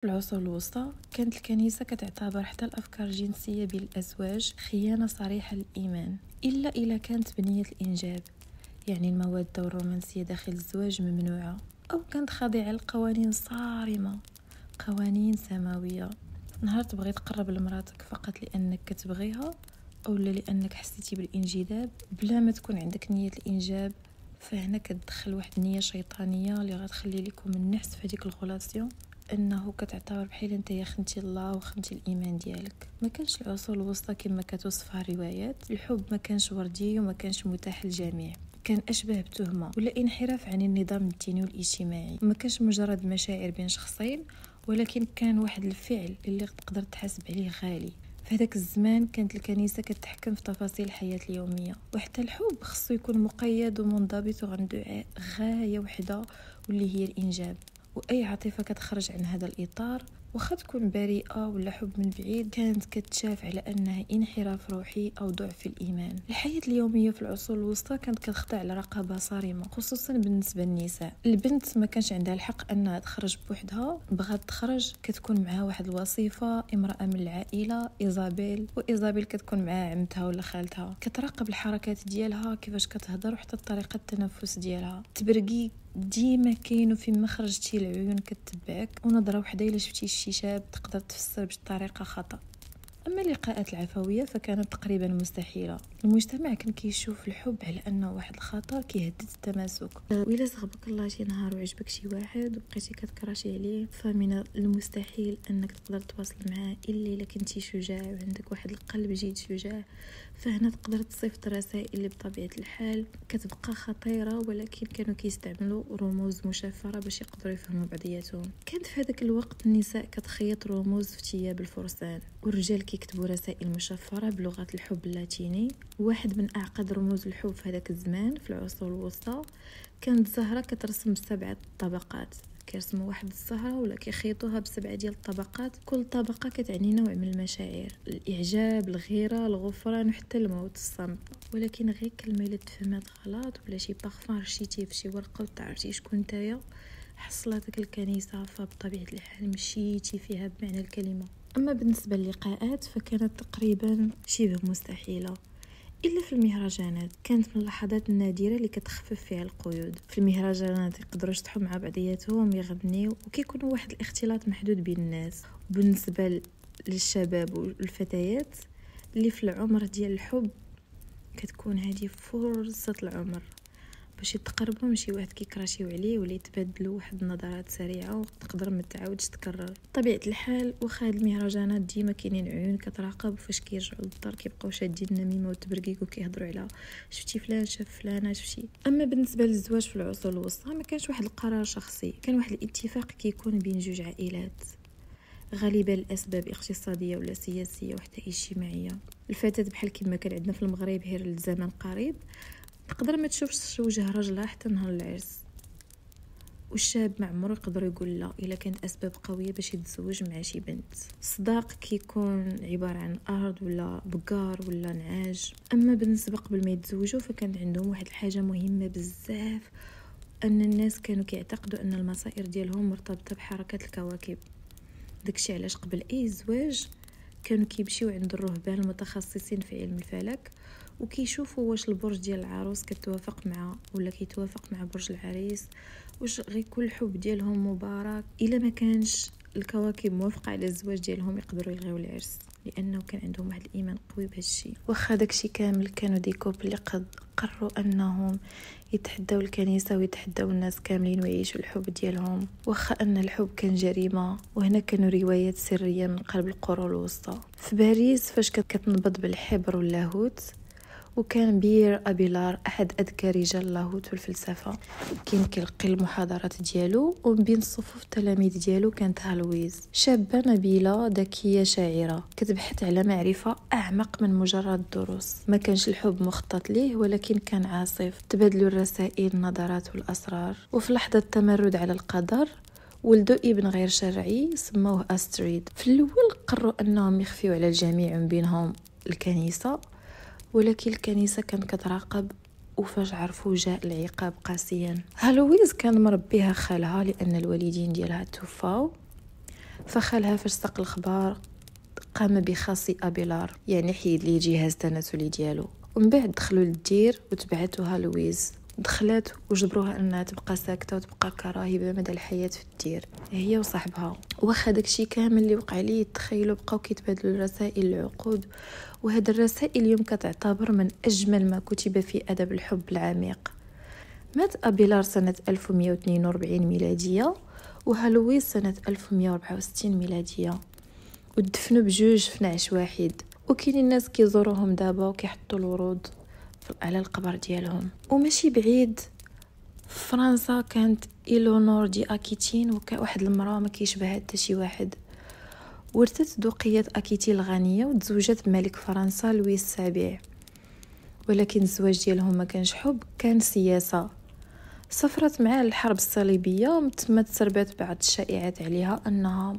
في العصور الوسطى كانت الكنيسة كتعتبر حتى الأفكار الجنسية بين الأزواج خيانة صريحة للإيمان، إلا إذا كانت بنية الإنجاب، يعني المودة والرومانسية داخل الزواج ممنوعة، أو كانت خاضعة لقوانين صارمة، قوانين سماوية. نهار تبغي تقرب لمراتك فقط لأنك كتبغيها أو لأنك حسيتي بالإنجذاب بلا ما تكون عندك نية الإنجاب، فهنا كتدخل واحد النية شيطانية اللي غتخلي لكم النحس في هذيك الغولاسيون، انه كتعتبر بحال انت خنتي الله وخنتي الايمان ديالك. ما كانش العصور الوسطى كما كتوصفها الروايات، الحب ما كانش وردي وما كانش متاح للجميع، كان اشبه بتهمه ولا انحراف عن النظام الديني والاجتماعي. ما كانش مجرد مشاعر بين شخصين، ولكن كان واحد الفعل اللي تقدر تحاسب عليه غالي. في هذاك الزمان كانت الكنيسة كتحكم في تفاصيل الحياة اليومية، وحتى الحب خصو يكون مقيد ومنضبط وعنده غاية وحدة واللي هي الإنجاب. وأي عاطفة كتخرج عن هذا الإطار واخا تكون بريئة ولا حب من بعيد كانت كتشاف على أنها انحراف روحي أو ضعف في الإيمان. الحياة اليومية في العصور الوسطى كانت كتخضع لرقابة صارمة، خصوصا بالنسبة للنساء. البنت ما كانش عندها الحق أنها تخرج بوحدها، بغات تخرج كتكون معها واحد الوصيفة، امرأة من العائلة إيزابيل، وإيزابيل كتكون معها عمتها ولا خالتها، كتراقب الحركات ديالها، كيفاش كتهضر وحتى طريقة التنفس ديالها. تبرقي ديما كاين وفين ما خرجتي العيون كتبعك، ونظره وحده الا شفتي شي شاب تقدر تفسر بطريقه خطا. اما اللقاءات العفويه فكانت تقريبا مستحيله. المجتمع كان كيشوف الحب على انه واحد الخطر كيهدد التماسك، وإلا صغبك الله شي نهار وعجبك شي واحد وبقيتي كتكراشي عليه، فمن المستحيل انك تقدر تواصل معاه الا كنتي شجاع وعندك واحد القلب جيد شجاع. فهنا تقدر تصيفط رسائل اللي بطبيعه الحال كتبقى خطيره، ولكن كانوا كيستعملوا رموز مشفره باش يقدروا يفهموا بعضياتهم. كانت في هذاك الوقت النساء كتخيط رموز في ثياب الفرسان، والرجال كيكتبوا رسائل مشفره بلغه الحب اللاتيني. واحد من اعقد رموز الحب في هذاك الزمان في العصور الوسطى كانت زهره كترسم ب7 طبقات، كيرسموا واحد الزهره ولا كيخيطوها ب7 ديال الطبقات، كل طبقه كتعني نوع من المشاعر: الاعجاب، الغيره، الغفران، وحتى الموت، الصمت. ولكن غير كلمه الا تفهمات غلط ولا شي بارفان رشيتيه في شي ورقه وتعرفتي شكون نتايا حصلتك الكنيسه، فبطبيعه الحال مشيتي فيها بمعنى الكلمه. اما بالنسبه للقاءات فكانت تقريبا شبه مستحيله، إلا في المهرجانات. كانت من اللحظات النادرة اللي كتخفف فيها القيود. في المهرجانات يقدروا يشطحوا مع بعضياتهم يغنيو، وكيكونوا واحد الاختلاط محدود بين الناس. وبالنسبة للشباب والفتيات اللي في العمر ديال الحب كتكون هذه فرصة العمر باش يتقربوا من شي واحد كيكراشيو عليه ولا يتبادلوا واحد النظرات سريعه وتقدر ما تعاودش تكرر. طبيعه الحال واخا هاد المهرجانات ديما كاينين عيون كتراقب، فاش كيرجعوا للدار كيبقاو شادين النميمه والتبرقيق وكيهضروا على شفتي فلان شاف فلانه شفتي. اما بالنسبه للزواج في العصور الوسطى ما كانش واحد القرار شخصي، كان واحد الاتفاق كيكون بين جوج عائلات، غالبا الاسباب اقتصاديه ولا سياسيه وحتى اجتماعيه. الفتاه بحال كما كان عندنا في المغرب غير لزمن قريب تقدر ما تشوفش وجه راجلها حتى نهار العرس، والشاب مع عمره يقدر يقول لا الا كانت اسباب قويه باش يتزوج مع شي بنت. الصداق كيكون عباره عن ارض ولا بقار ولا نعاج. اما بالنسبه قبل ما يتزوجوا فكانت عندهم واحد الحاجه مهمه بزاف، ان الناس كانوا كيعتقدوا ان المصائر ديالهم مرتبطه بحركه الكواكب. داكشي علاش قبل اي زواج كانوا كيمشيو عند الرهبان المتخصصين في علم الفلك وكيشوفوا واش البرج ديال العروس كتوافق مع ولا كيتوافق مع برج العريس، واش غيكون الحب ديالهم مبارك. الا ما كانش الكواكب موافقه على الزواج ديالهم يقدروا يلغيو العرس، لانه كان عندهم واحد الايمان قوي بهذا الشيء. واخا داكشي كامل كانوا دي كوبل اللي قد قرروا انهم يتحداو الكنيسه ويتحداو الناس كاملين ويعيشوا الحب ديالهم، واخا ان الحب كان جريمه. وهنا كانوا روايات سريه من قلب القرون الوسطى. في باريس فاش كتنبض بالحبر واللاهوت، وكان بيير أبيلار أحد أذكى رجال اللاهوت والفلسفة، كان كيلقي المحاضرات ديالو، ومن بين صفوف التلاميذ ديالو كانت لويز، شابة نبيلة ذكية شاعرة كتبحث على معرفة أعمق من مجرد الدروس. ما كانش الحب مخطط ليه، ولكن كان عاصف، تبادلوا الرسائل، النظرات والأسرار. وفي لحظة تمرد على القدر ولدوا ابن غير شرعي سموه أستريد. في الأول قرروا أنهم يخفيوا على الجميع، من بينهم الكنيسة، ولكن الكنيسة كانت كتراقب، وفاش عرفوا جاء العقاب قاسيا. هالويز كان مربيها خالها لأن الوالدين ديالها توفاو، فخالها فاش ساق الخبار قام بخاص أبيلار، يعني حيد ليه جهاز التناسلي ديالو. ومن بعد دخلوا للدير وتبعتوها لويز، دخلات وجبروها انها تبقى ساكته وتبقى كراهبه مدى الحياه في الدير هي وصاحبها. واخا داكشي كامل اللي وقع ليه تخيلوا بقاو كيتبادلوا الرسائل العقود، وهاد الرسائل اليوم كتعتبر من اجمل ما كتب في ادب الحب العميق. مات أبيلار سنة 1142 ميلادية وهالويز سنة 1164 ميلادية، ودفنوا بجوج في نعش واحد. وكاين الناس كيزوروهم دابا وكيحطوا الورود على القبر ديالهم. وماشي بعيد في فرنسا كانت إلونور دي أكيتين، واحد المرأة ما كيشبهها حتى شي واحد، ورثت دوقية أكيتين الغنية وتزوجت بملك فرنسا لويس السابع. ولكن الزواج ديالهم ما كانش حب، كان سياسة. سافرت معاه الحرب الصليبية وتم تسربت بعض الشائعات عليها أنها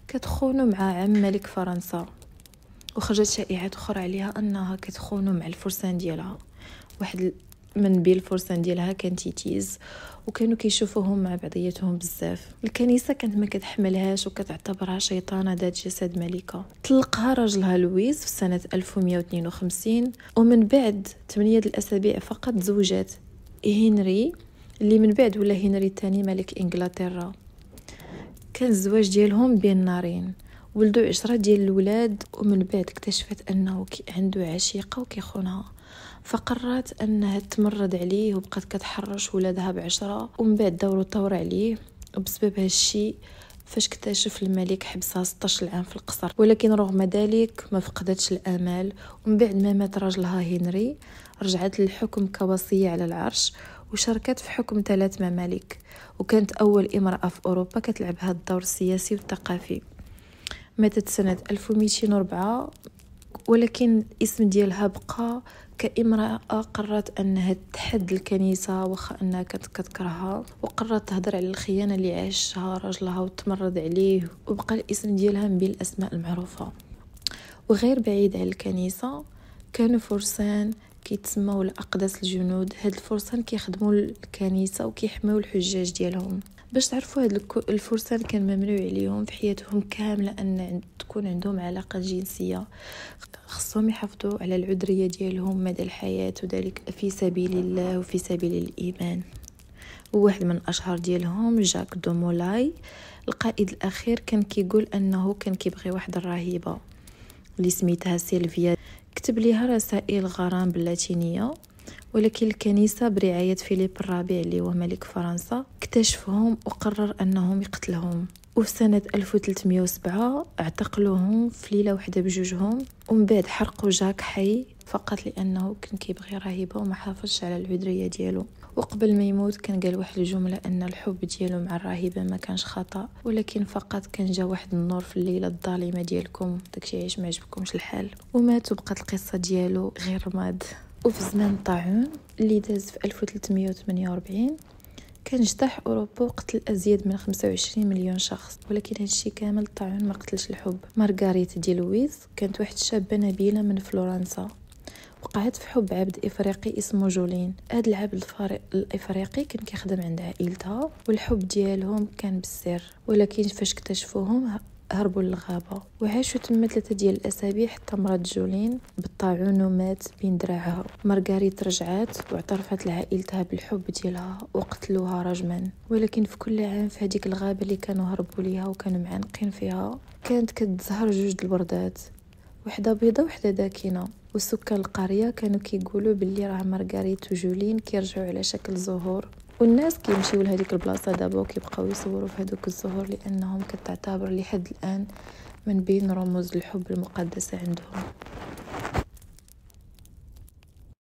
كتخونوا مع عم ملك فرنسا، وخرجت شائعات أخرى عليها أنها كتخونوا مع الفرسان ديالها. واحد من بين الفرسان ديالها كان تيتيز، وكانوا كيشوفوهم مع بعضياتهم بزاف. الكنيسة كانت ما كتحملهاش وكتعتبرها شيطانة ذات جسد ملكة. طلقها راجلها لويز في سنة 1152، ومن بعد 8 الأسابيع فقط زوجات هنري اللي من بعد ولا هنري الثاني ملك إنجلترا. كان الزواج ديالهم بين نارين، ولدوا 10 ديال الولاد. ومن بعد اكتشفت انه عنده عشيقه وكيخونها، فقررت انها تمرد عليه وبقات كتحرش ولادها ب10. ومن بعد دوروا طور عليه، وبسبب هالشي فاش اكتشف الملك حبسها 16 عام في القصر. ولكن رغم ذلك ما فقدتش الامل، ومن بعد ما مات راجلها هنري رجعت للحكم كوصية على العرش، وشاركت في حكم 3 ممالك، وكانت أول امرأة في أوروبا كتلعب هذا الدور السياسي والثقافي. ماتت سنة 1204، ولكن الاسم ديالها بقى كامرأة قررت أنها تحد الكنيسة وخا أنها كانت كتكرهها، وقررت تهضر على الخيانة اللي عاشها راجلها وتمرد عليه، وبقى الاسم ديالها من بين الأسماء المعروفة. وغير بعيد عن الكنيسة كانوا فرسان كيتسموا الأقدس الجنود. هاد الفرسان كيخدموا الكنيسة وكيحميوا الحجاج ديالهم. باش تعرفوا هاد الفرسان كان ممنوع عليهم في حياتهم كاملة أن تكون عندهم علاقة جنسية، خصهم يحافظوا على العذرية ديالهم مدى الحياة، وذلك في سبيل الله وفي سبيل الإيمان. وواحد من أشهر ديالهم جاك دومولاي القائد الأخير كان كيقول أنه كان كيبغي واحد الراهبة اللي سميتها سيلفيا، كتب ليها رسائل غرام باللاتينية. ولكن الكنيسة برعاية فيليب الرابع اللي هو ملك فرنسا اكتشفهم وقرر أنهم يقتلهم. وفي سنة 1307 اعتقلوهم في ليلة واحدة بجوجهم، ومن بعد حرقوا جاك حي فقط لأنه كان كيبغي راهبة وما حافظش على العذرية ديالو. وقبل ما يموت كان قال واحد الجملة أن الحب ديالو مع الراهبة ما كانش خطأ، ولكن فقط كان جا واحد النور في الليلة الظالمة ديالكم، داكشي عيش ما عجبكمش الحال. ومات وبقات القصة ديالو غير رماد. وفي زمان الطاعون اللي داز في 1348 كان اجتاح أوروبا وقتل أزيد من 25 مليون شخص، ولكن هادشي كامل الطاعون ما قتلش الحب. مارغاريت دي لويز كانت واحد شابة نبيلة من فلورنسا، وقعت في حب عبد إفريقي اسمه جولين. هاد العبد الإفريقي كان كيخدم عند عائلتها، والحب ديالهم كان بالسر. ولكن فاش اكتشفوهم هربوا للغابة وعاشوا تما 3 ديال الأسابيع حتى مرض جولين بالطاعون ومات بين دراعها. مارغاريت رجعت واعترفت لعائلتها بالحب ديالها وقتلوها رجما. ولكن في كل عام في هذيك الغابة اللي كانوا هربوا ليها وكانوا معانقين فيها كانت كتزهر 2 الوردات، وحده بيضة وحده داكنة. وسكان القرية كانوا كيقولوا باللي راه مارغاريت وجولين كيرجعوا على شكل زهور، والناس كيمشيو لهذيك البلاصه دابا وكيبقاو يصوروا في هذوك الزهور لانهم كتعتبر لحد الان من بين رموز الحب المقدسه عندهم.